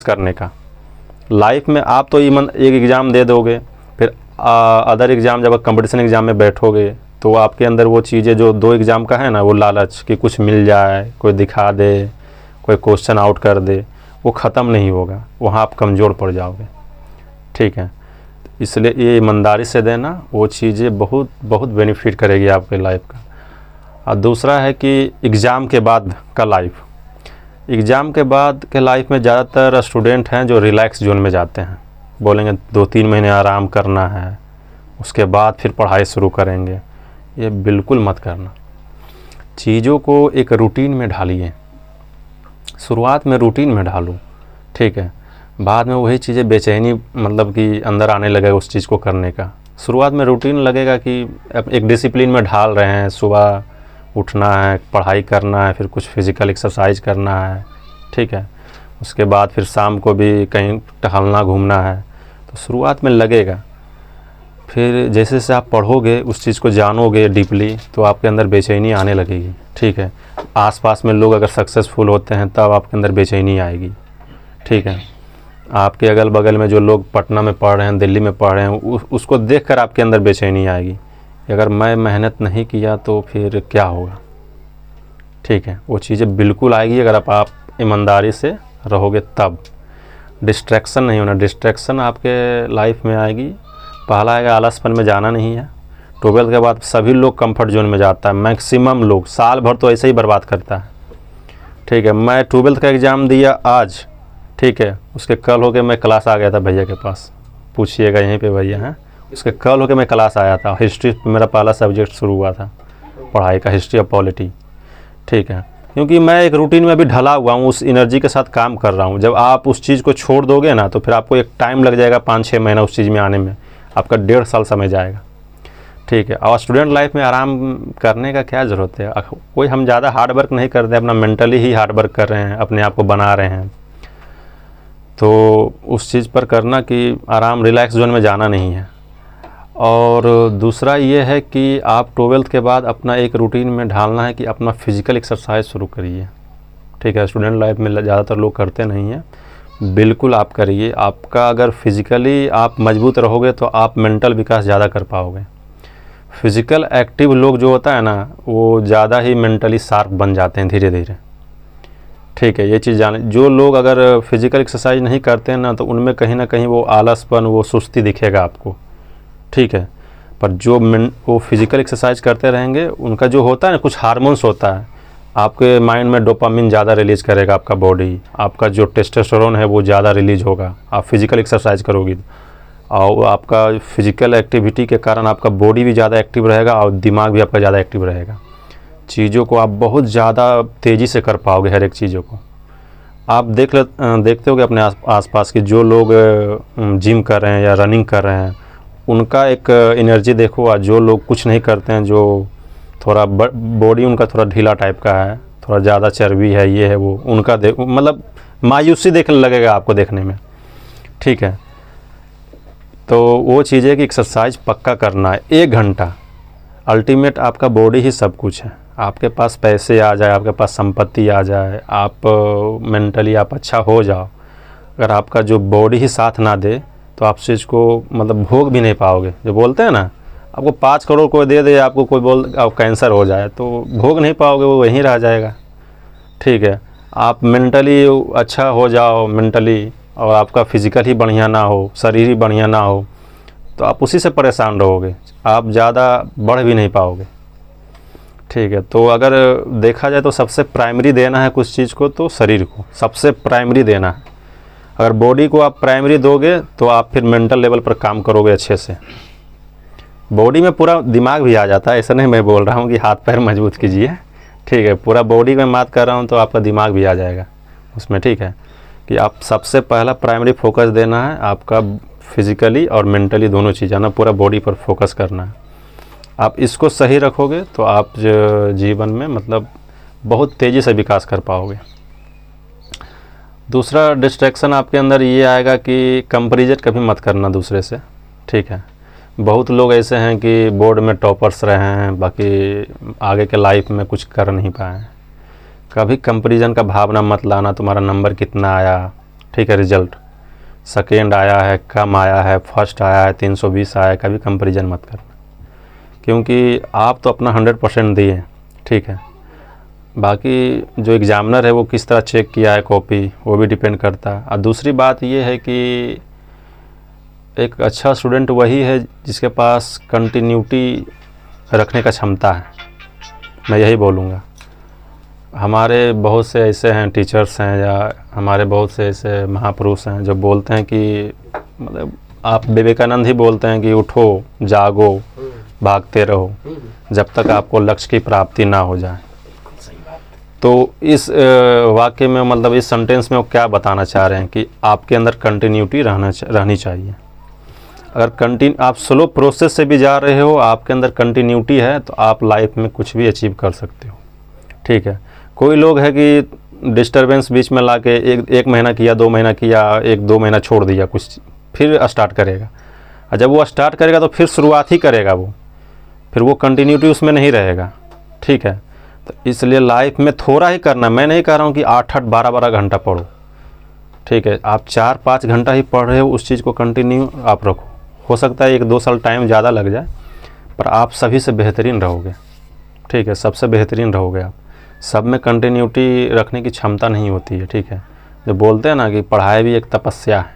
करने का। लाइफ में आप तो एक एग्ज़ाम दे दोगे, फिर अदर एग्ज़ाम जब कंपटीशन एग्ज़ाम में बैठोगे तो आपके अंदर वो चीज़ें जो 2 एग्ज़ाम का है ना, वो लालच कि कुछ मिल जाए, कोई दिखा दे, कोई क्वेश्चन आउट कर दे, वो ख़त्म नहीं होगा, वहाँ आप कमज़ोर पड़ जाओगे। ठीक है, इसलिए ये ईमानदारी से देना वो चीज़ें बहुत बहुत बेनिफिट करेगी आपके लाइफ का। और दूसरा है कि एग्ज़ाम के बाद का लाइफ, एग्ज़ाम के बाद के लाइफ में ज़्यादातर स्टूडेंट हैं जो रिलैक्स जोन में जाते हैं, बोलेंगे 2-3 महीने आराम करना है, उसके बाद फिर पढ़ाई शुरू करेंगे। ये बिल्कुल मत करना, चीज़ों को एक रूटीन में ढालिए। शुरुआत में रूटीन में ढालो, ठीक है, बाद में वही चीज़ें बेचैनी मतलब कि अंदर आने लगेगा उस चीज़ को करने का। शुरुआत में रूटीन लगेगा कि एक डिसिप्लिन में ढाल रहे हैं, सुबह उठना है, पढ़ाई करना है, फिर कुछ फिज़िकल एक्सरसाइज करना है, ठीक है, उसके बाद फिर शाम को भी कहीं टहलना घूमना है, तो शुरुआत में लगेगा। फिर जैसे जैसे आप पढ़ोगे, उस चीज़ को जानोगे डीपली, तो आपके अंदर बेचैनी आने लगेगी। ठीक है, आसपास में लोग अगर सक्सेसफुल होते हैं तब आपके अंदर बेचैनी आएगी। ठीक है, आपके अगल बगल में जो लोग पटना में पढ़ रहे हैं, दिल्ली में पढ़ रहे हैं, उसको देखकर आपके अंदर बेचैनी आएगी। अगर मैं मेहनत नहीं किया तो फिर क्या होगा। ठीक है, वो चीज़ें बिल्कुल आएगी अगर आप ईमानदारी से रहोगे तब। डिस्ट्रैक्शन नहीं होना, डिस्ट्रैक्शन आपके लाइफ में आएगी। पहला आएगा आलसपन में जाना नहीं है। 12th के बाद सभी लोग कंफर्ट जोन में जाता है, मैक्सिमम लोग साल भर तो ऐसे ही बर्बाद करता है। ठीक है, मैं 12th का एग्ज़ाम दिया आज, ठीक है, उसके कल होके मैं क्लास आ गया था भैया के पास, पूछिएगा यहीं पे भैया हैं, उसके कल होके मैं क्लास आया था। हिस्ट्री मेरा पहला सब्जेक्ट शुरू हुआ था पढ़ाई का, हिस्ट्री ऑफ पॉलिटी। ठीक है, क्योंकि मैं एक रूटीन में अभी ढला हुआ हूँ, उस एनर्जी के साथ काम कर रहा हूँ। जब आप उस चीज़ को छोड़ दोगे ना, तो फिर आपको एक टाइम लग जाएगा, 5-6 महीना उस चीज़ में आने में, आपका 1.5 साल समय जाएगा। ठीक है, और स्टूडेंट लाइफ में आराम करने का क्या ज़रूरत है। कोई हम ज़्यादा हार्ड वर्क नहीं करते, अपना मेंटली ही हार्ड वर्क कर रहे हैं, अपने आप को बना रहे हैं। तो उस चीज़ पर करना कि आराम रिलैक्स जोन में जाना नहीं है। और दूसरा ये है कि आप 12th के बाद अपना एक रूटीन में ढालना है कि अपना फिज़िकल एक्सरसाइज शुरू करिए। ठीक है, स्टूडेंट लाइफ में ज़्यादातर लोग करते नहीं हैं, बिल्कुल आप करिए। आपका अगर फिज़िकली आप मजबूत रहोगे तो आप मेंटल विकास ज़्यादा कर पाओगे। फिज़िकल एक्टिव लोग जो होता है ना, वो ज़्यादा ही मेंटली शार्प बन जाते हैं धीरे धीरे। ठीक है, ये चीज़ जाने। जो लोग अगर फिज़िकल एक्सरसाइज नहीं करते हैं ना, तो उनमें कहीं ना कहीं वो आलसपन, वो सुस्ती दिखेगा आपको। ठीक है, पर जो वो फिज़िकल एक्सरसाइज करते रहेंगे, उनका जो होता है ना, कुछ हार्मोन्स होता है, आपके माइंड में डोपामिन ज़्यादा रिलीज़ करेगा आपका बॉडी, आपका जो टेस्टोस्टेरोन है वो ज़्यादा रिलीज होगा। आप फिज़िकल एक्सरसाइज करोगे और आपका फिज़िकल एक्टिविटी के कारण आपका बॉडी भी ज़्यादा एक्टिव रहेगा और दिमाग भी आपका ज़्यादा एक्टिव रहेगा। चीज़ों को आप बहुत ज़्यादा तेज़ी से कर पाओगे, हर एक चीज़ों को। आप देखते होगे अपने आसपास के जो लोग जिम कर रहे हैं या रनिंग कर रहे हैं, उनका एक एनर्जी देखो। और जो लोग कुछ नहीं करते हैं, जो थोड़ा बॉडी उनका थोड़ा ढीला टाइप का है, थोड़ा ज़्यादा चर्बी है, ये है वो, उनका मतलब मायूसी देखने लगेगा आपको देखने में। ठीक है, तो वो चीज़ें कि एक्सरसाइज पक्का करना है 1 घंटा। अल्टीमेट आपका बॉडी ही सब कुछ है। आपके पास पैसे आ जाए, आपके पास संपत्ति आ जाए, आप मेंटली आप अच्छा हो जाओ, अगर आपका जो बॉडी ही साथ ना दे तो आप चीज़ को मतलब भोग भी नहीं पाओगे। जो बोलते हैं ना, आपको 5 करोड़ कोई दे दे, आपको कोई बोल आप कैंसर हो जाए, तो भोग नहीं पाओगे, वो वहीं रह जाएगा। ठीक है, आप मेंटली अच्छा हो जाओ मेंटली, और आपका फिज़िकल ही बढ़िया ना हो, शरीर ही बढ़िया ना हो, तो आप उसी से परेशान रहोगे, आप ज़्यादा बढ़ भी नहीं पाओगे। ठीक है, तो अगर देखा जाए तो सबसे प्राइमरी देना है कुछ चीज़ को, तो शरीर को सबसे प्राइमरी देना है। अगर बॉडी को आप प्राइमरी दोगे तो आप फिर मेंटल लेवल पर काम करोगे अच्छे से। बॉडी में पूरा दिमाग भी आ जाता है, ऐसा नहीं मैं बोल रहा हूँ कि हाथ पैर मजबूत कीजिए। ठीक है, पूरा बॉडी में बात कर रहा हूँ, तो आपका दिमाग भी आ जाएगा उसमें। ठीक है, कि आप सबसे पहला प्राइमरी फोकस देना है आपका फिज़िकली और मेंटली, दोनों चीज़ आना, पूरा बॉडी पर फोकस करना है। आप इसको सही रखोगे तो आप जीवन में मतलब बहुत तेज़ी से विकास कर पाओगे। दूसरा डिस्ट्रैक्शन आपके अंदर ये आएगा कि कंपैरिजन कभी मत करना दूसरे से। ठीक है, बहुत लोग ऐसे हैं कि बोर्ड में टॉपर्स रहे हैं, बाकी आगे के लाइफ में कुछ कर नहीं पाए हैं। कभी कंपैरिजन का भावना मत लाना, तुम्हारा नंबर कितना आया, ठीक है, रिजल्ट सेकेंड आया है, कम आया है, फर्स्ट आया है, 320 आया है, कभी कंपैरिजन मत करना, क्योंकि आप तो अपना 100% दिए, ठीक है। बाकी जो एग्ज़ामिनर है वो किस तरह चेक किया है कॉपी, वो भी डिपेंड करता है। और दूसरी बात ये है कि एक अच्छा स्टूडेंट वही है जिसके पास कंटिन्यूटी रखने का क्षमता है, मैं यही बोलूँगा। हमारे बहुत से ऐसे हैं टीचर्स हैं, या हमारे बहुत से ऐसे महापुरुष हैं जो बोलते हैं कि मतलब आप विवेकानंद ही बोलते हैं कि उठो, जागो, भागते रहो जब तक आपको लक्ष्य की प्राप्ति ना हो जाए। तो इस वाक्य में मतलब इस सेंटेंस में वो क्या बताना चाह रहे हैं कि आपके अंदर कंटिन्यूटी रहनी चाहिए। अगर आप स्लो प्रोसेस से भी जा रहे हो, आपके अंदर कंटिन्यूटी है, तो आप लाइफ में कुछ भी अचीव कर सकते हो, ठीक है। कोई लोग है कि डिस्टरबेंस बीच में लाके एक महीना किया, 2 महीना किया, 1-2 महीना छोड़ दिया, कुछ फिर स्टार्ट करेगा, और जब वो स्टार्ट करेगा तो फिर शुरुआत ही करेगा वो, फिर वो कंटिन्यूटी उसमें नहीं रहेगा, ठीक है। तो इसलिए लाइफ में थोड़ा ही करना, मैं नहीं कह रहा हूँ कि 8-8 12-12 घंटा पढ़ो, ठीक है। आप 4-5 घंटा ही पढ़ रहे हो, उस चीज़ को कंटिन्यू आप रखो। हो सकता है 1-2 साल टाइम ज़्यादा लग जाए, पर आप सभी से बेहतरीन रहोगे, ठीक है, सबसे बेहतरीन रहोगे आप। सब में कंटिन्यूटी रखने की क्षमता नहीं होती है, ठीक है। जो बोलते हैं ना कि पढ़ाई भी एक तपस्या है,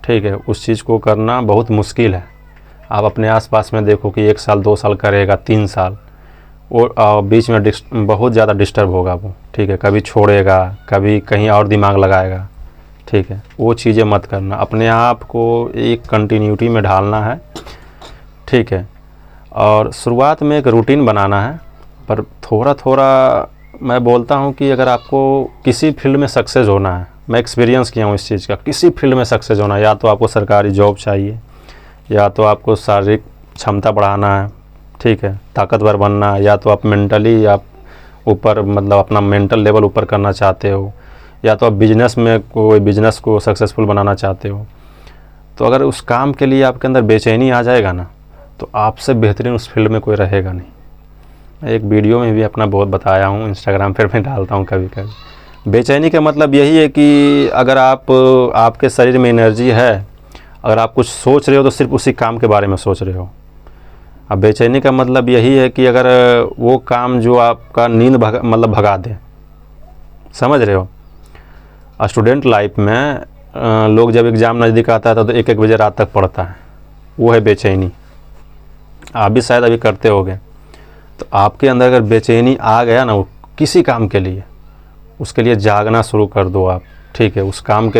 ठीक है, उस चीज़ को करना बहुत मुश्किल है। आप अपने आसपास में देखो कि 1 साल 2 साल करेगा, 3 साल, और बीच में बहुत ज़्यादा डिस्टर्ब होगा वो, ठीक है, कभी छोड़ेगा, कभी कहीं और दिमाग लगाएगा, ठीक है। वो चीज़ें मत करना, अपने आप को एक कंटिन्यूटी में ढालना है, ठीक है। और शुरुआत में एक रूटीन बनाना है, पर थोड़ा थोड़ा मैं बोलता हूँ कि अगर आपको किसी फील्ड में सक्सेस होना है, मैं एक्सपीरियंस किया हूँ इस चीज़ का, किसी फील्ड में सक्सेस होना है, या तो आपको सरकारी जॉब चाहिए, या तो आपको शारीरिक क्षमता बढ़ाना है, ठीक है, ताकतवर बनना है, या तो आप मेंटली आप ऊपर मतलब अपना मेंटल लेवल ऊपर करना चाहते हो, या तो आप बिजनेस में कोई बिजनेस को सक्सेसफुल बनाना चाहते हो। तो अगर उस काम के लिए आपके अंदर बेचैनी आ जाएगा ना, तो आपसे बेहतरीन उस फील्ड में कोई रहेगा नहीं। मैं एक वीडियो में भी अपना बहुत बताया हूँ, इंस्टाग्राम पर मैं डालता हूँ कभी कभी। बेचैनी का मतलब यही है कि अगर आपके शरीर में एनर्जी है, अगर आप कुछ सोच रहे हो तो सिर्फ उसी काम के बारे में सोच रहे हो। अब बेचैनी का मतलब यही है कि अगर वो काम जो आपका नींद भगा दे, समझ रहे हो। स्टूडेंट लाइफ में लोग जब एग्ज़ाम नज़दीक आता है तो 1-1 बजे रात तक पढ़ता है, वो है बेचैनी। आप भी शायद अभी करते होगे। तो आपके अंदर अगर बेचैनी आ गया ना वो किसी काम के लिए, उसके लिए जागना शुरू कर दो आप, ठीक है। उस काम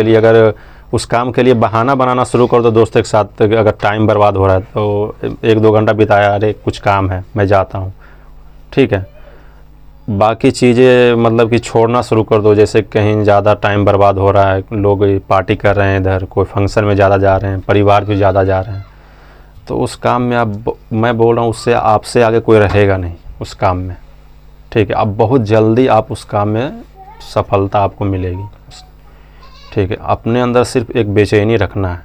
के लिए बहाना बनाना शुरू कर दो, दोस्तों के साथ अगर टाइम बर्बाद हो रहा है तो 1-2 घंटा बिताया, अरे कुछ काम है मैं जाता हूँ, ठीक है। बाकी चीज़ें मतलब कि छोड़ना शुरू कर दो, जैसे कहीं ज़्यादा टाइम बर्बाद हो रहा है, लोग पार्टी कर रहे हैं, इधर कोई फंक्शन में ज़्यादा जा रहे हैं, परिवार भी ज़्यादा जा रहे हैं, तो उस काम में मैं बोल रहा हूँ उससे आपसे आगे कोई रहेगा नहीं उस काम में, ठीक है। अब बहुत जल्दी आप उस काम में सफलता आपको मिलेगी, ठीक है। अपने अंदर सिर्फ एक बेचैनी रखना है।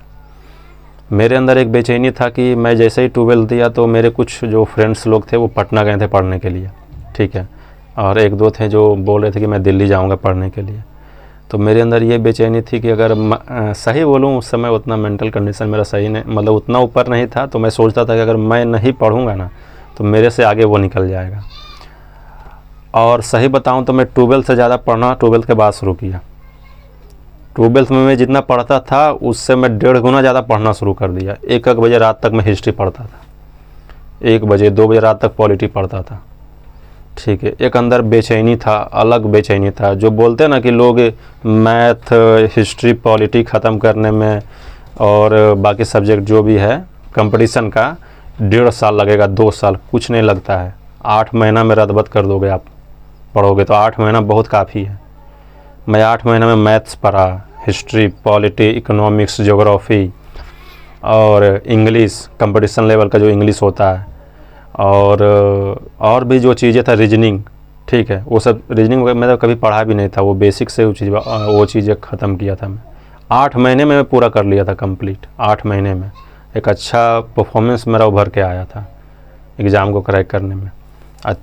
मेरे अंदर एक बेचैनी था कि मैं जैसे ही 12th दिया तो मेरे कुछ जो फ्रेंड्स लोग थे वो पटना गए थे पढ़ने के लिए, ठीक है, और 1-2 थे जो बोल रहे थे कि मैं दिल्ली जाऊंगा पढ़ने के लिए। तो मेरे अंदर ये बेचैनी थी कि अगर सही बोलूँ उस समय उतना मेंटल कंडीशन मेरा सही नहीं, मतलब उतना ऊपर नहीं था, तो मैं सोचता था कि अगर मैं नहीं पढ़ूँगा ना तो मेरे से आगे वो निकल जाएगा। और सही बताऊँ तो मैं 12th से ज़्यादा पढ़ना 12th के बाद शुरू किया। 12th में मैं जितना पढ़ता था उससे मैं 1.5 गुना ज़्यादा पढ़ना शुरू कर दिया। 1-1 बजे रात तक मैं हिस्ट्री पढ़ता था, 1 बजे 2 बजे रात तक पॉलिटी पढ़ता था, ठीक है। एक अंदर बेचैनी था, अलग बेचैनी था। जो बोलते हैं ना कि लोग मैथ हिस्ट्री पॉलिटी ख़त्म करने में और बाकी सब्जेक्ट जो भी है कंपटीशन का 1.5 साल लगेगा, 2 साल, कुछ नहीं लगता है। 8 महीना में रद्द कर दोगे आप पढ़ोगे तो। 8 महीना बहुत काफ़ी है। मैं 8 महीने में मैथ्स पढ़ा, हिस्ट्री पॉलिटी इकोनॉमिक्स ज्योग्राफी और इंग्लिश, कंपटीशन लेवल का जो इंग्लिश होता है, और भी जो चीज़ें था रीजनिंग, ठीक है, वो सब रीजनिंग मैं तो कभी पढ़ा भी नहीं था, वो बेसिक से वो चीज़ें ख़त्म किया था मैं। 8 महीने में मैं पूरा कर लिया था कंप्लीट। 8 महीने में एक अच्छा परफॉर्मेंस मेरा उभर के आया था एग्ज़ाम को क्रैक करने में।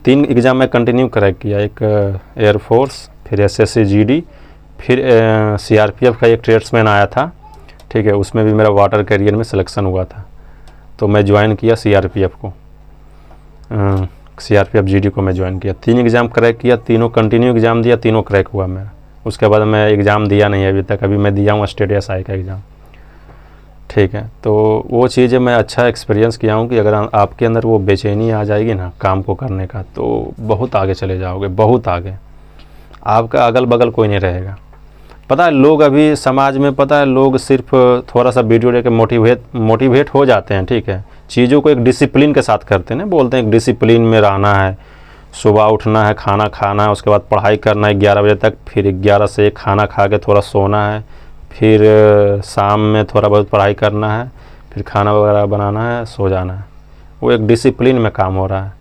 3 एग्ज़ाम में कंटिन्यू क्रैक किया, एक एयरफोर्स, फिर SSC GD, फिर CRPF का एक ट्रेड्समैन आया था, ठीक है, उसमें भी मेरा वाटर कैरियर में सिलेक्शन हुआ था, तो मैं ज्वाइन किया CRPF को, CRPF GD को मैं ज्वाइन किया। 3 एग्ज़ाम क्रैक किया, तीनों कंटिन्यू एग्ज़ाम दिया, तीनों क्रैक हुआ मेरा। उसके बाद मैं एग्ज़ाम दिया नहीं अभी तक, अभी मैं दिया हूँ स्टेट SI का एग्ज़ाम, ठीक है। तो वो चीज़ें मैं अच्छा एक्सपीरियंस किया हूँ कि अगर आपके अंदर वो बेचैनी आ जाएगी ना काम को करने का, तो बहुत आगे चले जाओगे, बहुत आगे। आपका अगल बगल कोई नहीं रहेगा। पता है लोग अभी समाज में, पता है लोग सिर्फ थोड़ा सा वीडियो देख के मोटिवेट हो जाते हैं, ठीक है, चीज़ों को एक डिसिप्लिन के साथ करते हैं ना, बोलते हैं एक डिसिप्लिन में रहना है, सुबह उठना है, खाना खाना है, उसके बाद पढ़ाई करना है 11 बजे तक, फिर 11 से 1 खाना खा के थोड़ा सोना है, फिर शाम में थोड़ा बहुत पढ़ाई करना है, फिर खाना वगैरह बनाना है, सो जाना है। वो एक डिसिप्लिन में काम हो रहा है।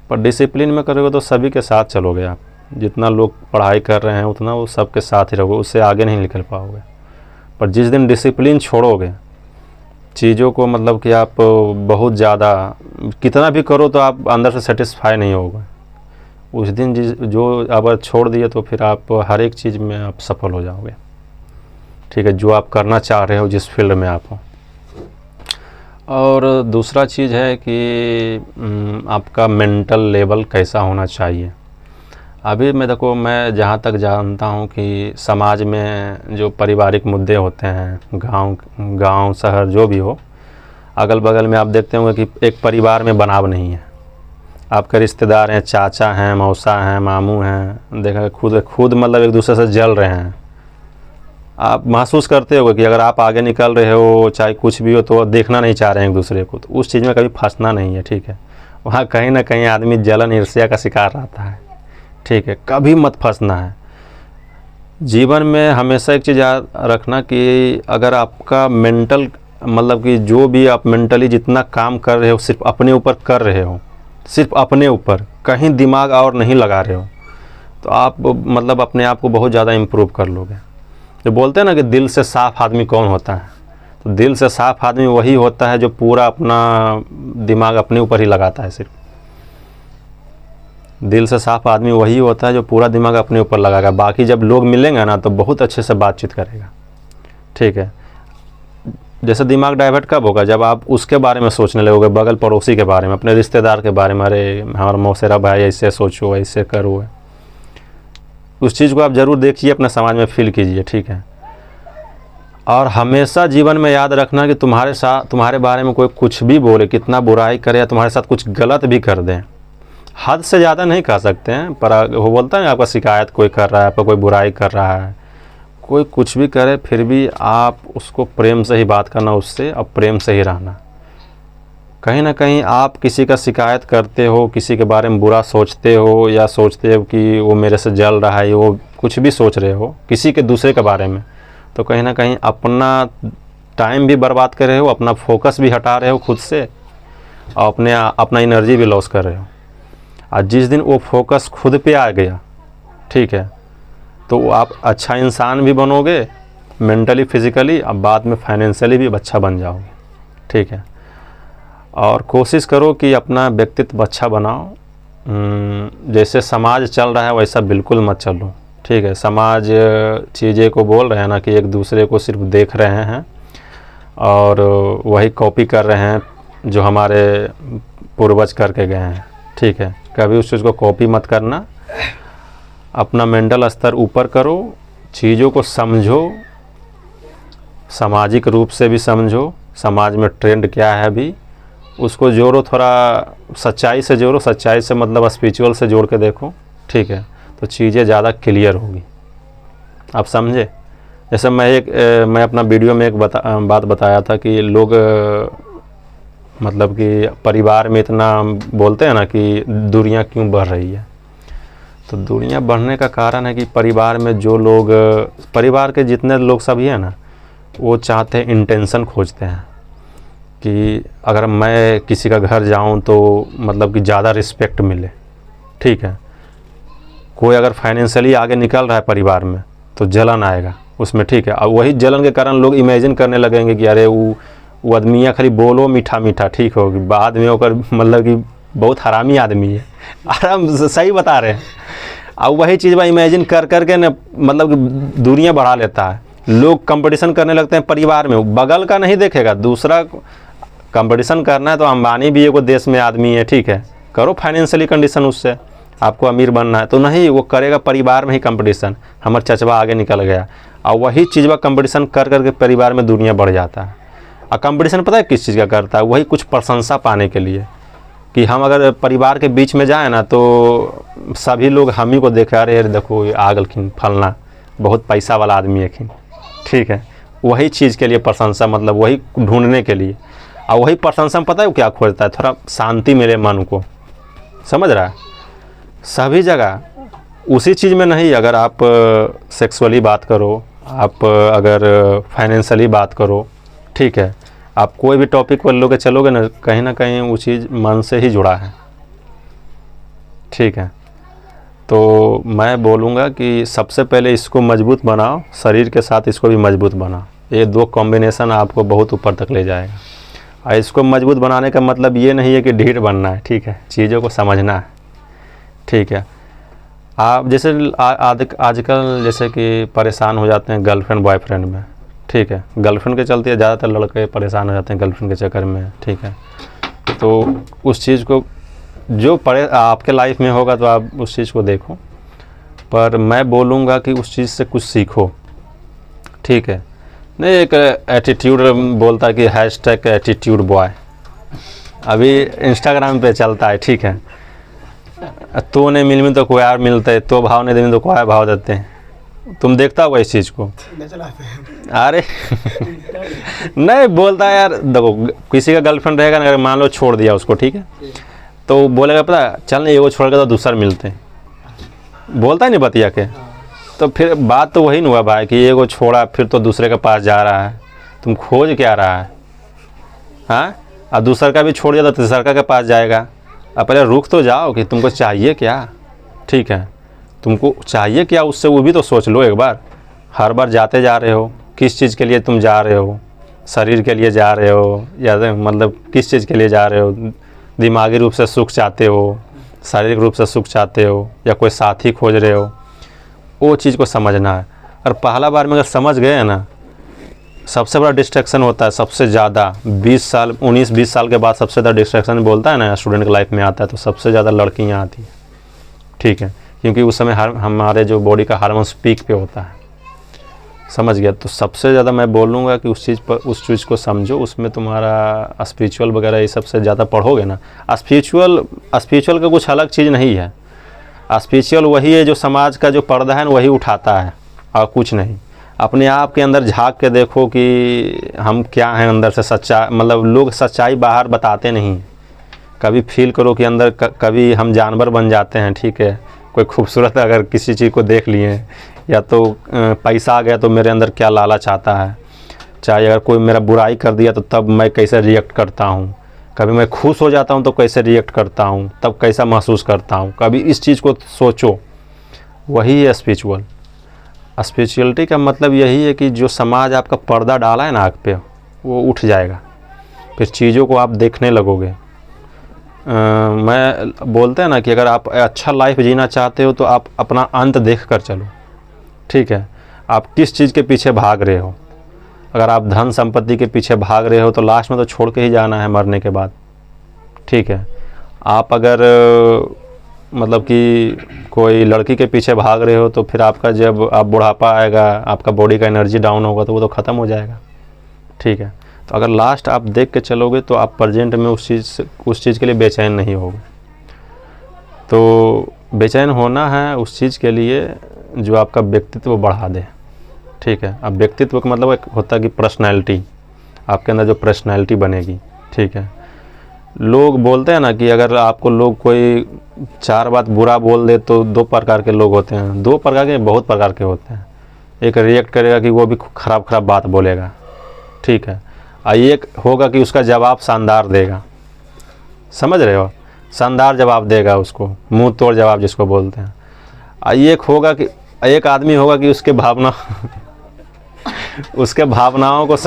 पर डिसिप्लिन में करोगे तो सभी के साथ चलोगे आप, जितना लोग पढ़ाई कर रहे हैं उतना वो सबके साथ ही रहोगे, उससे आगे नहीं निकल पाओगे। पर जिस दिन डिसिप्लिन छोड़ोगे चीज़ों को, मतलब कि आप बहुत ज़्यादा कितना भी करो तो आप अंदर से सेटिस्फाई नहीं होगा, उस दिन जो अगर छोड़ दिए तो फिर आप हर एक चीज़ में आप सफल हो जाओगे, ठीक है, जो आप करना चाह रहे हो, जिस फील्ड में आप हो। और दूसरा चीज़ है कि आपका मेंटल लेवल कैसा होना चाहिए। अभी मैं देखो, मैं जहाँ तक जानता हूँ कि समाज में जो पारिवारिक मुद्दे होते हैं, गांव शहर जो भी हो, अगल बगल में आप देखते होंगे कि एक परिवार में बनाव नहीं है। आपके रिश्तेदार हैं, चाचा हैं, मौसा हैं, मामू हैं, देखा खुद मतलब एक दूसरे से जल रहे हैं। आप महसूस करते होगे कि अगर आप आगे निकल रहे हो, चाहे कुछ भी हो, तो देखना नहीं चाह रहे हैं एक दूसरे को, तो उस चीज़ में कभी फंसना नहीं है, ठीक है। वहाँ कहीं ना कहीं आदमी जलन ईर्ष्या का शिकार रहता है, ठीक है, कभी मत फंसना है। जीवन में हमेशा एक चीज़ याद रखना कि अगर आपका मेंटल, मतलब कि जो भी आप मेंटली जितना काम कर रहे हो सिर्फ अपने ऊपर कर रहे हो, सिर्फ अपने ऊपर, कहीं दिमाग और नहीं लगा रहे हो, तो आप मतलब अपने आप को बहुत ज़्यादा इम्प्रूव कर लोगे। जो बोलते हैं ना कि दिल से साफ़ आदमी कौन होता है, तो दिल से साफ़ आदमी वही होता है जो पूरा अपना दिमाग अपने ऊपर ही लगाता है। सिर्फ दिल से साफ़ आदमी वही होता है जो पूरा दिमाग अपने ऊपर लगाएगा। बाकी जब लोग मिलेंगे ना तो बहुत अच्छे से बातचीत करेगा, ठीक है। जैसे दिमाग डाइवर्ट कब होगा, जब आप उसके बारे में सोचने लगोगे, बगल पड़ोसी के बारे में, अपने रिश्तेदार के बारे में, अरे हमारा मौसेरा भाई ऐसे सोचो, ऐसे करो। उस चीज़ को आप ज़रूर देखिए, अपने समाज में फील कीजिए, ठीक है। और हमेशा जीवन में याद रखना कि तुम्हारे बारे में कोई कुछ भी बोले, कितना बुराई करे या तुम्हारे साथ कुछ गलत भी कर दें, हद से ज़्यादा नहीं कह सकते हैं, पर वो बोलता है आपका शिकायत कोई कर रहा है, आपका कोई बुराई कर रहा है, कोई कुछ भी करे, फिर भी आप उसको प्रेम से ही बात करना उससे, और प्रेम से ही रहना। कहीं ना कहीं आप किसी का शिकायत करते हो, किसी के बारे में बुरा सोचते हो, या सोचते हो कि वो मेरे से जल रहा है, वो कुछ भी सोच रहे हो किसी के दूसरे के बारे में, तो कहीं ना कहीं अपना टाइम भी बर्बाद कर रहे हो, अपना फोकस भी हटा रहे हो खुद से, और अपना एनर्जी भी लॉस कर रहे हो। और जिस दिन वो फोकस खुद पे आ गया, ठीक है, तो आप अच्छा इंसान भी बनोगे मेंटली फिज़िकली, अब बाद में फाइनेंशियली भी अच्छा बन जाओगे, ठीक है। और कोशिश करो कि अपना व्यक्तित्व अच्छा बनाओ। जैसे समाज चल रहा है वैसा बिल्कुल मत चलो, ठीक है। समाज चीज़ें को बोल रहे हैं ना कि एक दूसरे को सिर्फ देख रहे हैं और वही कॉपी कर रहे हैं जो हमारे पूर्वज करके गए हैं, ठीक है। कभी उस चीज़ को कॉपी मत करना, अपना मेंटल स्तर ऊपर करो, चीज़ों को समझो, सामाजिक रूप से भी समझो, समाज में ट्रेंड क्या है अभी उसको जोड़ो, थोड़ा सच्चाई से जोड़ो, सच्चाई से मतलब स्पिरिचुअल से जोड़ के देखो, ठीक है, तो चीज़ें ज़्यादा क्लियर होगी। आप समझे। जैसे मैं अपना वीडियो में एक बात बताया था कि लोग मतलब कि परिवार में इतना बोलते हैं ना कि दूरियां क्यों बढ़ रही है, तो दूरियां बढ़ने का कारण है कि परिवार में जो लोग, परिवार के जितने लोग सभी हैं ना, वो चाहते हैं, इंटेंशन खोजते हैं कि अगर मैं किसी का घर जाऊं तो मतलब कि ज़्यादा रिस्पेक्ट मिले, ठीक है। कोई अगर फाइनेंशियली आगे निकल रहा है परिवार में तो जलन आएगा उसमें, ठीक है। और वही जलन के कारण लोग इमेजिन करने लगेंगे कि अरे वो आदमियाँ खाली बोलो मीठा मीठा, ठीक होगी, बाद में होकर मतलब कि बहुत हरामी आदमी है। आराम सही बता रहे हैं। अब वही चीज़ वह इमेजिन कर करके न मतलब कि दूरियां बढ़ा लेता है। लोग कंपटीशन करने लगते हैं परिवार में, बगल का नहीं देखेगा, दूसरा कंपटीशन करना है तो अंबानी भी एगो देश में आदमी है, ठीक है, करो फाइनेंशियली कंडीशन उससे, आपको अमीर बनना है तो नहीं, वो करेगा परिवार में ही कंपटीशन, हमारा चचवा आगे निकल गया। और वही चीज़ वह कंपटीशन कर करके परिवार में दुनिया बढ़ जाता है। और कंपटीशन पता है किस चीज़ का करता है, वही कुछ प्रशंसा पाने के लिए, कि हम अगर परिवार के बीच में जाए ना तो सभी लोग हम ही को देखे, अरे देखो ये आगलखिन फलना बहुत पैसा वाला आदमी है, ठीक है, वही चीज़ के लिए प्रशंसा, मतलब वही ढूंढने के लिए। और वही प्रशंसा में पता है क्या खोजता है, थोड़ा शांति मिले मन को, समझ रहा है, सभी जगह उसी चीज़ में नहीं। अगर आप सेक्सुअली बात करो, आप अगर फाइनेंशियली बात करो, ठीक है, आप कोई भी टॉपिक पर लोगे चलोगे ना कहीं वो चीज़ मन से ही जुड़ा है, ठीक है। तो मैं बोलूँगा कि सबसे पहले इसको मजबूत बनाओ, शरीर के साथ इसको भी मजबूत बनाओ, ये दो कॉम्बिनेशन आपको बहुत ऊपर तक ले जाएगा। और इसको मजबूत बनाने का मतलब ये नहीं है कि ढीठ बनना है, ठीक है, चीज़ों को समझना है, ठीक है। आप जैसे आजकल जैसे कि परेशान हो जाते हैं गर्लफ्रेंड बॉयफ्रेंड में, ठीक है, गर्लफ्रेंड के चलते ज़्यादातर लड़के परेशान हो जाते हैं गर्लफ्रेंड के चक्कर में, ठीक है। तो उस चीज़ को जो आपके लाइफ में होगा तो आप उस चीज़ को देखो, पर मैं बोलूँगा कि उस चीज़ से कुछ सीखो, ठीक है। नहीं, एक एटीट्यूड बोलता है कि हैशटैग एटीट्यूड बॉय अभी इंस्टाग्राम पे चलता है, ठीक है, तो नहीं मिल में तो कोई और मिलते है, तो भाव नहीं दे में तो कोई भाव देते हैं, तुम देखता होगा इस चीज़ को। अरे नहीं बोलता है यार, देखो किसी का गर्लफ्रेंड रहेगा ना, अगर मान लो छोड़ दिया उसको, ठीक है, तो बोलेगा पता चल नहीं एगो छोड़ के तो दूसरा मिलते हैं, बोलता है नहीं बतिया के, तो फिर बात तो वही नहीं हुआ भाई कि एगो छोड़ा फिर तो दूसरे के पास जा रहा है, तुम खोज क्या रहा है, हाँ, और दूसरा का भी छोड़ दिया तो तीसरा के पास जाएगा। अब पहले रुक तो जाओ कि तुमको चाहिए क्या, ठीक है, तुमको चाहिए क्या उससे, वो भी तो सोच लो एक बार। हर बार जाते जा रहे हो, किस चीज़ के लिए तुम जा रहे हो, शरीर के लिए जा रहे हो या मतलब किस चीज़ के लिए जा रहे हो, दिमागी रूप से सुख चाहते हो, शारीरिक रूप से सुख चाहते हो, या कोई साथी खोज रहे हो, वो चीज़ को समझना है। और पहला बार में अगर समझ गए ना, सबसे बड़ा डिस्ट्रैक्शन होता है सबसे ज़्यादा 19-20 साल के बाद सबसे ज़्यादा डिस्ट्रैक्शन बोलता है ना स्टूडेंट की लाइफ में आता है, तो सबसे ज़्यादा लड़कियां आती हैं, ठीक है, क्योंकि उस समय हमारे जो बॉडी का हार्मोन्स पीक पे होता है, समझ गया। तो सबसे ज़्यादा मैं बोलूँगा कि उस चीज़ को समझो, उसमें तुम्हारा स्पिरिचुअल वगैरह ये सबसे ज़्यादा पढ़ोगे ना। स्पिरिचुअल का कुछ अलग चीज़ नहीं है, स्पिरिचुअल वही है जो समाज का जो पर्दा है ना वही उठाता है और कुछ नहीं। अपने आप के अंदर झांक के देखो कि हम क्या हैं अंदर से, सच्चा मतलब लोग सच्चाई बाहर बताते नहीं, कभी फील करो कि अंदर कभी हम जानवर बन जाते हैं, ठीक है, कोई खूबसूरत अगर किसी चीज़ को देख लिए या तो पैसा आ गया तो मेरे अंदर क्या लालच आता है, चाहे अगर कोई मेरा बुराई कर दिया तो तब मैं कैसे रिएक्ट करता हूँ, कभी मैं खुश हो जाता हूँ तो कैसे रिएक्ट करता हूँ, तब कैसा महसूस करता हूँ, कभी इस चीज़ को सोचो। वही है स्पिरिचुअल। स्पिरिचुअलिटी का मतलब यही है कि जो समाज आपका पर्दा डाला है ना आँख पे, वो उठ जाएगा, फिर चीज़ों को आप देखने लगोगे। मैं बोलते हैं ना कि अगर आप अच्छा लाइफ जीना चाहते हो तो आप अपना अंत देख कर चलो, ठीक है। आप किस चीज़ के पीछे भाग रहे हो, अगर आप धन संपत्ति के पीछे भाग रहे हो तो लास्ट में तो छोड़ के ही जाना है मरने के बाद, ठीक है। आप अगर मतलब कि कोई लड़की के पीछे भाग रहे हो तो फिर आपका जब आप बुढ़ापा आएगा, आपका बॉडी का एनर्जी डाउन होगा तो वो तो ख़त्म हो जाएगा, ठीक है। तो अगर लास्ट आप देख के चलोगे तो आप प्रेजेंट में उस चीज़ के लिए बेचैन नहीं होगे। तो बेचैन होना है उस चीज़ के लिए जो आपका व्यक्तित्व बढ़ा दे, ठीक है। अब व्यक्तित्व का मतलब एक होता है कि पर्सनैलिटी, आपके अंदर जो पर्सनैलिटी बनेगी, ठीक है। लोग बोलते हैं ना कि अगर आपको लोग कोई 4 बात बुरा बोल दे तो 2 प्रकार के लोग होते हैं, 2 प्रकार के बहुत प्रकार के होते हैं। एक रिएक्ट करेगा कि वो भी ख़राब बात बोलेगा, ठीक है, और एक होगा कि उसका जवाब शानदार देगा, समझ रहे हो, शानदार जवाब देगा, उसको मुंह तोड़ जवाब जिसको बोलते हैं। और एक आदमी होगा कि उसके भावनाओं को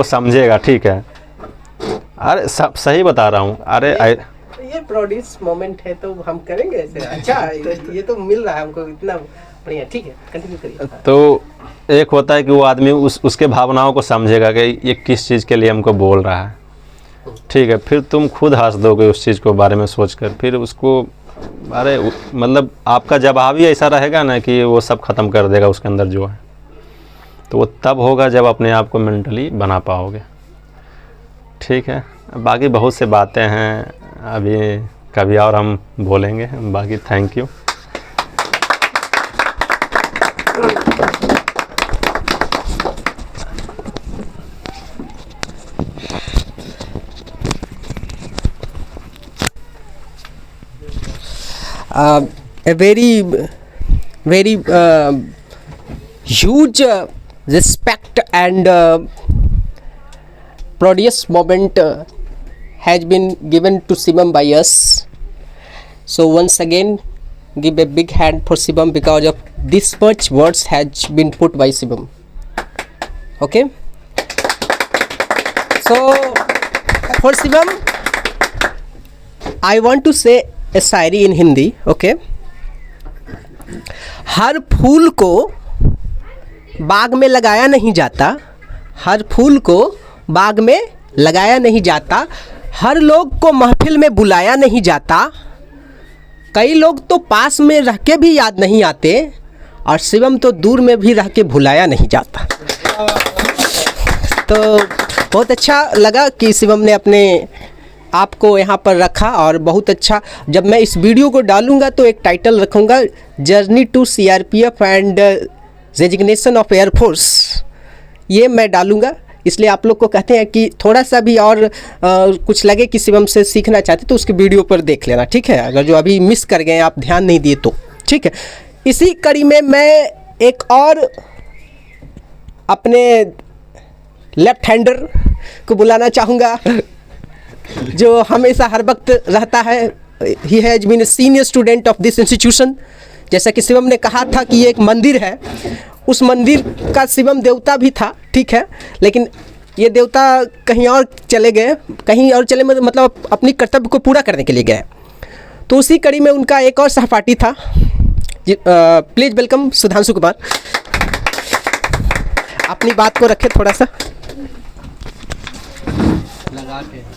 समझेगा, ठीक है। अरे सब सही बता रहा हूँ। अरे ये प्रोड्यूस मोमेंट है तो हम करेंगे ऐसे। अच्छा ये तो मिल रहा है हमको इतना बढ़िया। ठीक है, कंटिन्यू करिए। तो एक होता है कि वो आदमी उसके भावनाओं को समझेगा कि ये किस चीज़ के लिए हमको बोल रहा है, ठीक है। फिर तुम खुद हंस दोगे उस चीज़ को बारे में सोचकर, फिर उसको अरे मतलब आपका जवाब ही ऐसा रहेगा ना कि वो सब ख़त्म कर देगा उसके अंदर जो है। तो वो तब होगा जब अपने आप को मेंटली बना पाओगे, ठीक है। बाकी बहुत से बातें हैं, अभी कभी और हम बोलेंगे। बाकी thank you. A very huge respect and proudest moment has been given to Shivam by us. So once again, give a big hand for Shivam because of this much words has been put by Shivam. Okay. So for Shivam, I want to say a shayari in Hindi. Okay. हर फूल को बाग में लगाया नहीं जाता, हर फूल को बाग में लगाया नहीं जाता, हर लोग को महफिल में बुलाया नहीं जाता, कई लोग तो पास में रह के भी याद नहीं आते, और शिवम तो दूर में भी रह के भुलाया नहीं जाता। तो बहुत अच्छा लगा कि शिवम ने अपने आपको यहाँ पर रखा, और बहुत अच्छा। जब मैं इस वीडियो को डालूंगा तो एक टाइटल रखूंगा, journey to CRPF and resignation of air force, ये मैं डालूंगा। इसलिए आप लोग को कहते हैं कि थोड़ा सा भी और कुछ लगे कि शिवम से सीखना चाहते तो उसके वीडियो पर देख लेना, ठीक है। अगर जो अभी मिस कर गए, आप ध्यान नहीं दिए तो, ठीक है। इसी कड़ी में मैं एक और अपने लेफ्ट हैंडर को बुलाना चाहूँगा, जो हमेशा हर वक्त रहता है। He has been a senior student of this institution. जैसा कि शिवम ने कहा था कि ये एक मंदिर है, उस मंदिर का शिवम देवता भी था, ठीक है। लेकिन ये देवता कहीं और चले गए, कहीं और चले मतलब अपनी कर्तव्य को पूरा करने के लिए गए। तो उसी कड़ी में उनका एक और सहपाठी था। Please welcome Sudhanshu Kumar. अपनी बात को रखे थोड़ा सा लगा के।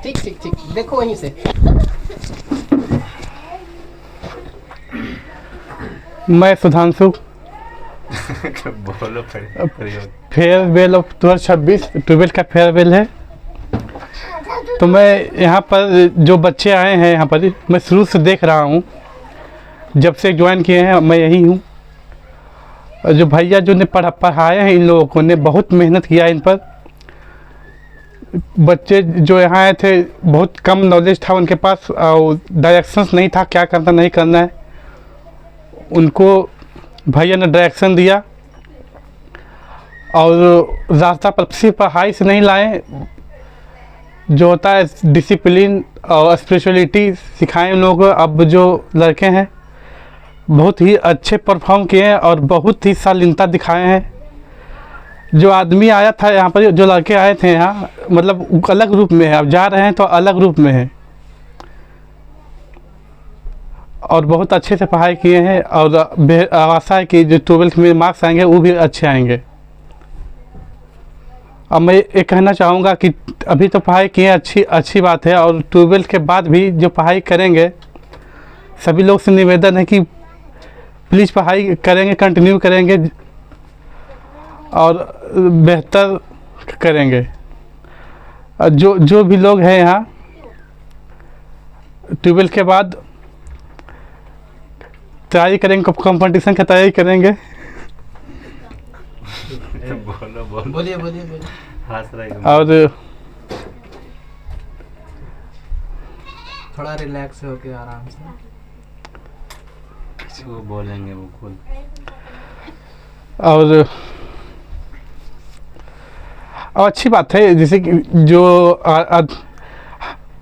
ठीक ठीक ठीक, देखो वहीं से। मैं सुधांशु, बोलो फेयरवेल ऑफ 2026 ट्वेल्थ का फेयरवेल है। तो मैं यहाँ पर जो बच्चे आए हैं यहाँ पर, मैं शुरू से देख रहा हूँ, जब से ज्वाइन किए हैं मैं यही हूँ। जो भैया जो ने पढ़ाए हैं, इन लोगों को ने बहुत मेहनत किया इन पर। बच्चे जो यहाँ आए थे, बहुत कम नॉलेज था उनके पास, और डायरेक्शंस नहीं था क्या करना नहीं करना है। उनको भैया ने डायरेक्शन दिया, और रास्ता पर सिर्फ पढ़ाई से नहीं लाए, जो होता है डिसिप्लिन और स्पिरिचुअलिटी सिखाएं उन लोगों को। अब जो लड़के हैं बहुत ही अच्छे परफॉर्म किए हैं और बहुत ही शालीनता दिखाए हैं। जो आदमी आया था यहाँ पर, जो लड़के आए थे यहाँ, मतलब अलग रूप में है, अब जा रहे हैं तो अलग रूप में है, और बहुत अच्छे से पढ़ाई किए हैं। और आशा है कि जो 12th में मार्क्स आएंगे वो भी अच्छे आएंगे। अब मैं ये कहना चाहूँगा कि अभी तो पढ़ाई किए अच्छी बात है, और 12th के बाद भी जो पढ़ाई करेंगे, सभी लोग से निवेदन है कि प्लीज़ पढ़ाई करेंगे, कंटिन्यू करेंगे और बेहतर करेंगे। जो भी लोग हैं यहाँ 12th के बाद तैयारी करेंगे, कंपटीशन की तैयारी करेंगे। बोलिए। और थोड़ा रिलैक्स होके आराम से वो बोलेंगे वो खुद। और अच्छी बात है, जैसे कि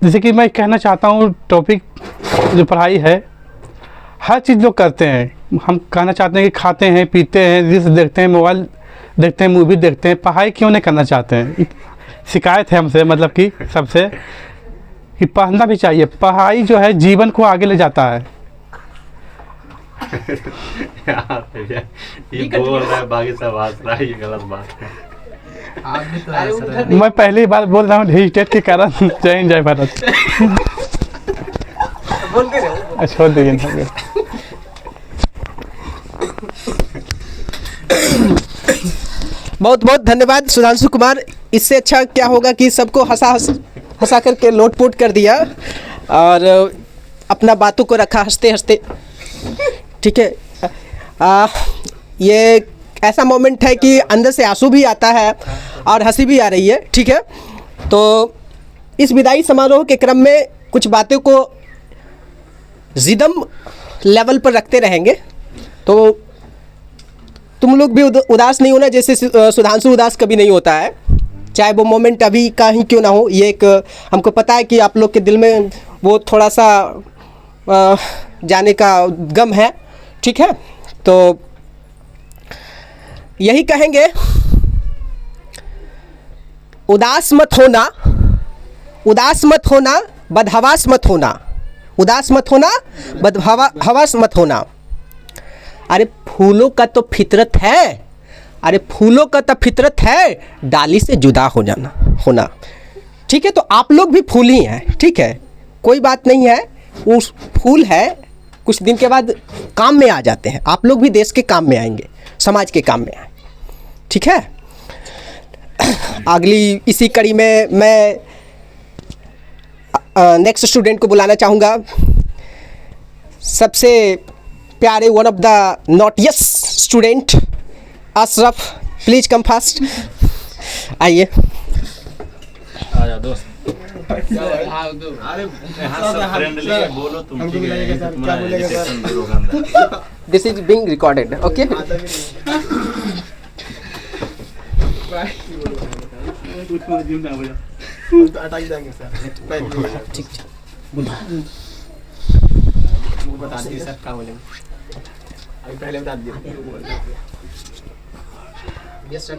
जैसे कि मैं कहना चाहता हूँ, टॉपिक जो पढ़ाई है, हर चीज़ लोग करते हैं। हम कहना चाहते हैं कि खाते हैं, पीते हैं, रील्स देखते हैं, मोबाइल देखते हैं, मूवी देखते हैं, पढ़ाई क्यों नहीं करना चाहते हैं? शिकायत है हमसे, मतलब कि सबसे, कि पढ़ना भी चाहिए। पढ़ाई जो है जीवन को आगे ले जाता है। ये बोल रहा है, बाकी सब हंस रहा है, ये गलत बात है। मैं पहली बार बोल रहा हूँ हेजिटेट के कारण। जय हिंद, जय भारत। छोड़ दीजिए। बहुत बहुत धन्यवाद सुधांशु कुमार। इससे अच्छा क्या होगा कि सबको हंसा करके लोटपोट कर दिया और अपना बातों को रखा हंसते हंसते। ठीक है, ये ऐसा मोमेंट है कि अंदर से आंसू भी आता है और हंसी भी आ रही है। ठीक है, तो इस विदाई समारोह के क्रम में कुछ बातों को जिदम लेवल पर रखते रहेंगे, तो तुम लोग भी उदास नहीं होना, जैसे सुधांशु उदास कभी नहीं होता है, चाहे वो मोमेंट अभी का ही क्यों ना हो। ये एक हमको पता है कि आप लोग के दिल में वो थोड़ा सा जाने का गम है। ठीक है, तो यही कहेंगे, उदास मत होना, उदास मत होना, बदहवास मत होना, उदास मत होना, बदहवास मत होना। अरे फूलों का तो फितरत है, अरे फूलों का तो फितरत है डाली से जुदा हो जाना होना। ठीक है, तो आप लोग भी फूल ही हैं। ठीक है, कोई बात नहीं है, उस फूल है, कुछ दिन के बाद काम में आ जाते हैं। आप लोग भी देश के काम में आएंगे, समाज के काम में आए। ठीक है, अगली इसी कड़ी में मैं नेक्स्ट स्टूडेंट को बुलाना चाहूँगा। सबसे प्यारे one of the naughtiest student Ashraf, please come fast. आइए। आजा दोस्त। बोलो तुम, this is being recorded, okay. बता दिए सर, क्या बोलेंगे अभी, पहले बता दिए। Yes sir.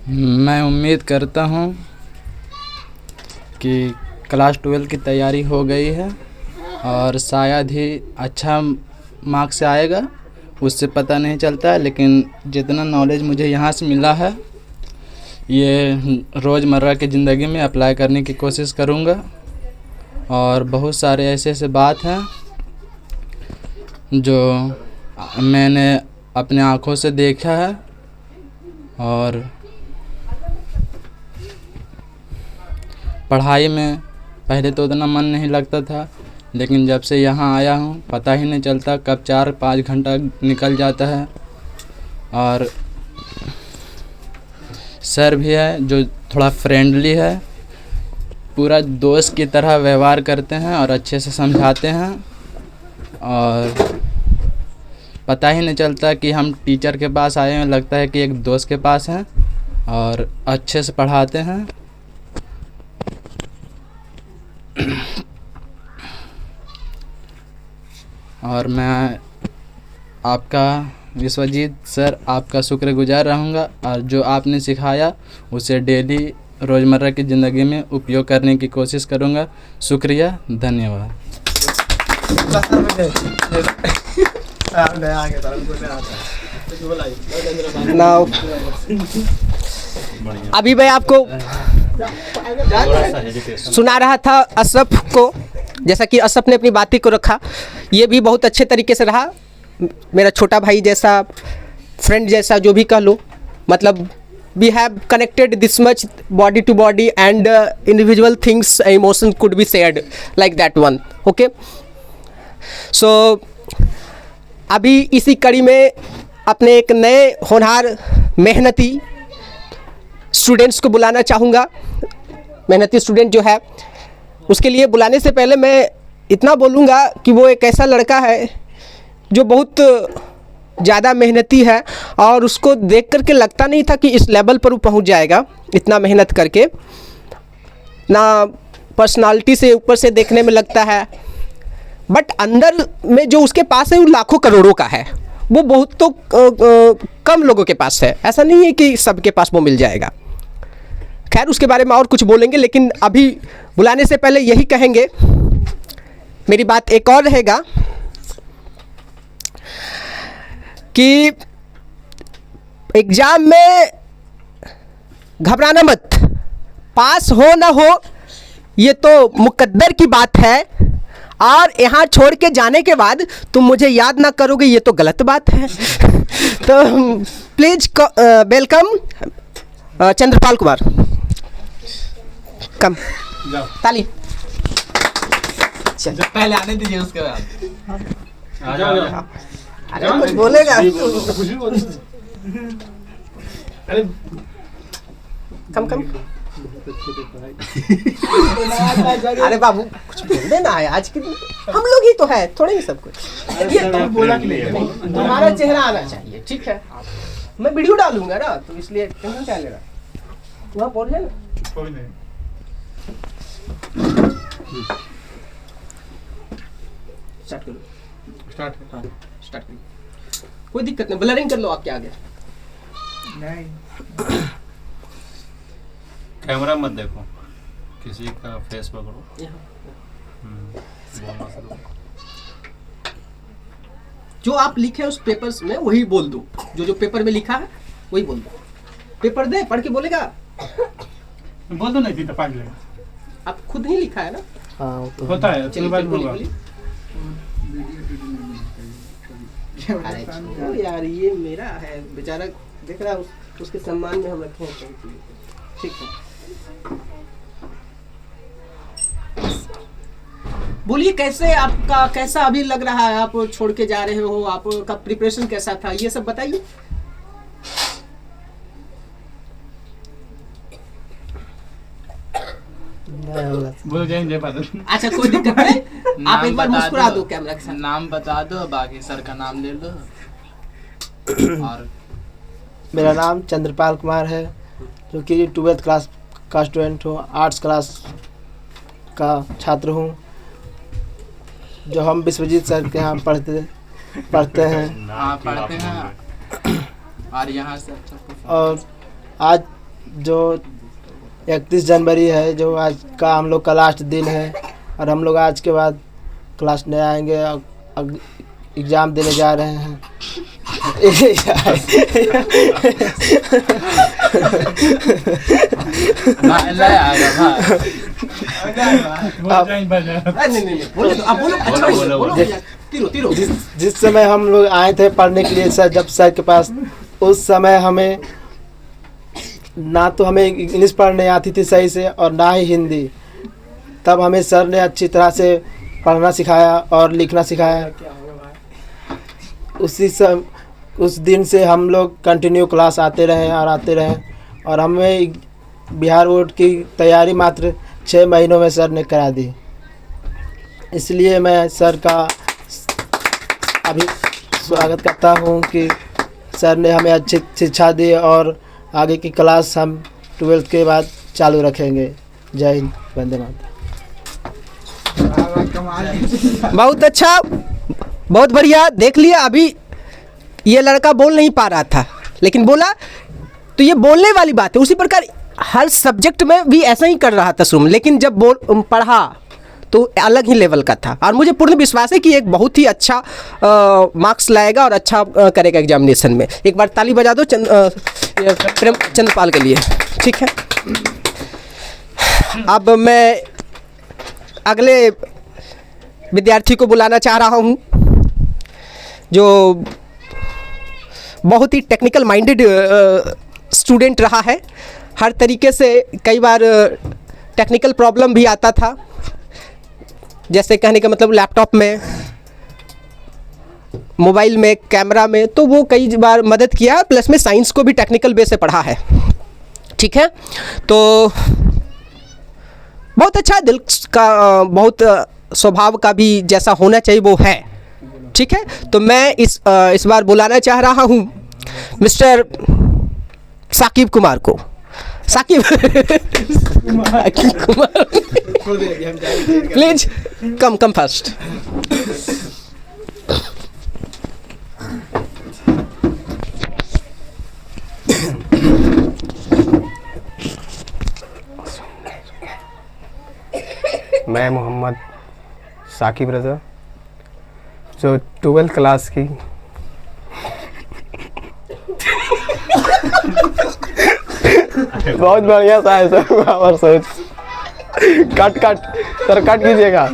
मैं उम्मीद करता हूँ कि क्लास 12 की तैयारी हो गई है और शायद ही अच्छा मार्क्स आएगा, उससे पता नहीं चलता है, लेकिन जितना नॉलेज मुझे यहाँ से मिला है ये रोज़मर्रा की ज़िंदगी में अप्लाई करने की कोशिश करूँगा। और बहुत सारे ऐसे ऐसे बात हैं जो मैंने अपने आँखों से देखा है, और पढ़ाई में पहले तो उतना मन नहीं लगता था, लेकिन जब से यहाँ आया हूँ पता ही नहीं चलता कब 4-5 घंटा निकल जाता है। और सर भी है जो थोड़ा फ्रेंडली है, पूरा दोस्त की तरह व्यवहार करते हैं और अच्छे से समझाते हैं, और पता ही नहीं चलता कि हम टीचर के पास आए हैं, लगता है कि एक दोस्त के पास हैं, और अच्छे से पढ़ाते हैं। और मैं आपका विश्वजीत सर आपका शुक्रगुजार रहूँगा, और जो आपने सिखाया उसे डेली रोज़मर्रा की ज़िंदगी में उपयोग करने की कोशिश करूँगा। शुक्रिया, धन्यवाद। नाउ अभी मैं आपको सुना रहा था अशरफ को, जैसा कि अशरफ ने अपनी बातें को रखा, ये भी बहुत अच्छे तरीके से रहा। मेरा छोटा भाई जैसा, फ्रेंड जैसा, जो भी कह लो, मतलब we have connected this much body to body and individual things, emotion could be shared like that one, okay? So अभी इसी कड़ी में अपने एक नए होनहार मेहनती स्टूडेंट्स को बुलाना चाहूँगा। मेहनती स्टूडेंट जो है, उसके लिए बुलाने से पहले मैं इतना बोलूँगा कि वो एक ऐसा लड़का है जो बहुत ज़्यादा मेहनती है, और उसको देख करके लगता नहीं था कि इस लेवल पर वो पहुंच जाएगा इतना मेहनत करके। ना पर्सनालिटी से ऊपर से देखने में लगता है, बट अंदर में जो उसके पास है वो लाखों करोड़ों का है। वो बहुत तो कम लोगों के पास है, ऐसा नहीं है कि सबके पास वो मिल जाएगा। खैर उसके बारे में और कुछ बोलेंगे, लेकिन अभी बुलाने से पहले यही कहेंगे, मेरी बात एक और रहेगा कि एग्ज़ाम में घबराना मत, पास हो ना हो ये तो मुकद्दर की बात है, और यहाँ छोड़ के जाने के बाद तुम मुझे याद ना करोगे ये तो गलत बात है। तो प्लीज वेलकम चंद्रपाल कुमार, कम ताली। पहले आने दीजिए उसके बाद। अरे कुछ बोलेगा, कम कम। अरे बाबू कुछ बोल देना है, आज के दिन हम लोग ही तो है, थोड़े ही सब कुछ। ये बोला कि नहीं? तुम्हारा चेहरा आना चाहिए, ठीक है? मैं वीडियो डालूंगा ना, तो इसलिए टेंशन क्या लेना, वहाँ पहुँच जाए ना। कोई नहीं। स्टार्ट करो। स्टार्ट। हाँ स्टार्ट करो, कोई दिक्कत नहीं, ब्लरिंग कर लो आपके आगे। नहीं कैमरा मत देखो, किसी का फेस पकड़ो। यहाँ। बोलना शुरू। जो आप लिखे उस पेपर्स में वही बोल दो, जो जो पेपर में लिखा है वही बोल दो। पेपर दे, पढ़ के बोलेगा। बोल दो, नहीं थी तो पाग लेगा। आप खुद ही लिखा है ना? हाँ वो तो होता है, चलिए उसके बाद फिर बोलिए, होगा। बोलिए। अरे छोड़ो यार, ये मेरा है बेचारा, देख रहा है उसके सम्मान में हम रखे हैं। ठीक है, बोलिए कैसे आपका, कैसा अभी लग रहा है, आप छोड़ के जा रहे हो, आपका प्रिपरेशन कैसा था, ये सब बताइए। बोलो जय हिंद जय भारत। अच्छा कोई दिक्कत नहीं, आप नाम एक बार बता मुस्कुरा दो। दो कैमरा के साथ। नाम बता दो, बाकी सर का नाम ले लो। और मेरा नाम चंद्रपाल कुमार है, जो कि 12th क्लास का स्टूडेंट हूँ, आर्ट्स क्लास का छात्र हूँ, जो हम विश्वजीत सर के यहाँ पढ़ते हैं। हाँ पढ़ते हैं, और यहाँ से अच्छा और आज जो 31 जनवरी है, जो आज का हम लोग का लास्ट दिन है, और हम लोग आज के बाद क्लास नहीं आएंगे, एग्ज़ाम देने जा रहे हैं। नहीं, बोलो आप बोलो, अच्छा बोलो, बोलो भैया, तीरो जिस समय हम लोग आए थे पढ़ने के लिए सर, जब सर के पास, उस समय हमें ना तो हमें इंग्लिश पढ़ने आती थी सही से और ना ही हिंदी। तब हमें सर ने अच्छी तरह से पढ़ना सिखाया और लिखना सिखाया। उस दिन से हम लोग कंटिन्यू क्लास आते रहे और आते रहे, और हमें बिहार बोर्ड की तैयारी मात्र 6 महीनों में सर ने करा दी। इसलिए मैं सर का अभी स्वागत करता हूँ कि सर ने हमें अच्छी शिक्षा दी, और आगे की क्लास हम 12th के बाद चालू रखेंगे। जय हिंद, वंदे मातरम। बहुत अच्छा, बहुत बढ़िया। देख लिया, अभी ये लड़का बोल नहीं पा रहा था, लेकिन बोला, तो ये बोलने वाली बात है। उसी प्रकार हर सब्जेक्ट में भी ऐसा ही कर रहा था शुरू में, लेकिन जब पढ़ा तो अलग ही लेवल का था, और मुझे पूर्ण विश्वास है कि एक बहुत ही अच्छा मार्क्स लाएगा और अच्छा करेगा एग्जामिनेशन में। एक बार ताली बजा दो चंद्रपाल के लिए, ठीक है? अब मैं अगले विद्यार्थी को बुलाना चाह रहा हूँ, जो बहुत ही टेक्निकल माइंडेड स्टूडेंट रहा है। हर तरीके से कई बार टेक्निकल प्रॉब्लम भी आता था, जैसे कहने का मतलब लैपटॉप में, मोबाइल में, कैमरा में, तो वो कई बार मदद किया, प्लस में साइंस को भी टेक्निकल वे से पढ़ा है, ठीक है? तो बहुत अच्छा, दिल का बहुत स्वभाव का भी जैसा होना चाहिए वो है, ठीक है? तो मैं इस बार बुलाना चाह रहा हूँ मिस्टर साकिब कुमार को। Sakib Kumar, please come first. मैं मोहम्मद साकिब रज़ा जो 12th क्लास की बहुत बढ़िया सा है सर और सोच कट सर कट कीजिएगा